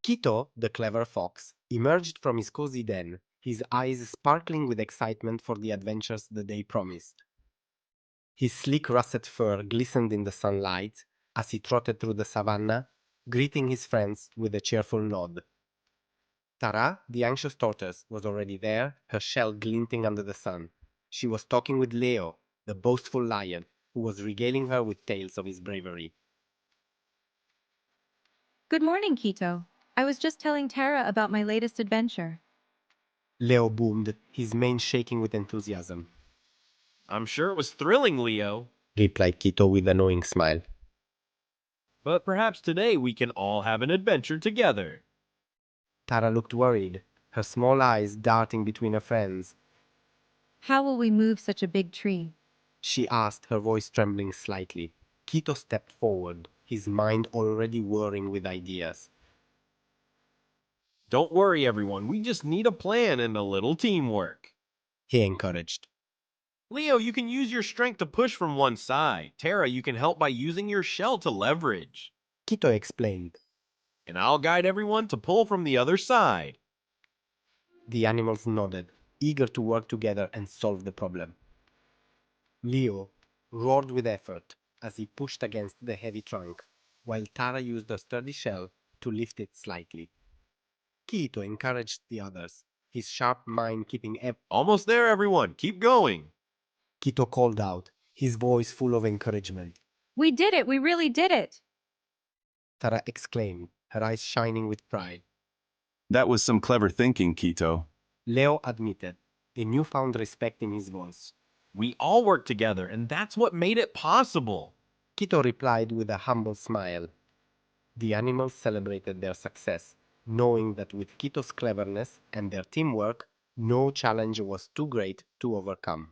Kito, the clever fox, emerged from his cozy den, his eyes sparkling with excitement for the adventures the day promised. His sleek russet fur glistened in the sunlight as he trotted through the savanna, greeting his friends with a cheerful nod. Tara, the anxious tortoise, was already there, her shell glinting under the sun. She was talking with Leo, the boastful lion, who was regaling her with tales of his bravery. Good morning, Kito. I was just telling Tara about my latest adventure. Leo boomed, his mane shaking with enthusiasm. I'm sure it was thrilling, Leo. Replied Kito with a knowing smile. But perhaps today we can all have an adventure together. Tara looked worried, her small eyes darting between her friends. How will we move such a big tree? She asked, her voice trembling slightly. Kito stepped forward, his mind already whirring with ideas. Don't worry, everyone. We just need a plan and a little teamwork. He encouraged. Leo, you can use your strength to push from one side. Tara, you can help by using your shell to leverage. Kito explained. And I'll guide everyone to pull from the other side. The animals nodded, eager to work together and solve the problem. Leo roared with effort as he pushed against the heavy trunk, while Tara used a sturdy shell to lift it slightly. Kito encouraged the others, his sharp mind keeping Almost there, everyone. Keep going. Kito called out, his voice full of encouragement. We did it! We really did it! Tara exclaimed, her eyes shining with pride. That was some clever thinking, Kito. Leo admitted, a newfound respect in his voice. We all work together, and that's what made it possible. Kito replied with a humble smile. The animals celebrated their success, knowing that with Kito's cleverness and their teamwork, no challenge was too great to overcome.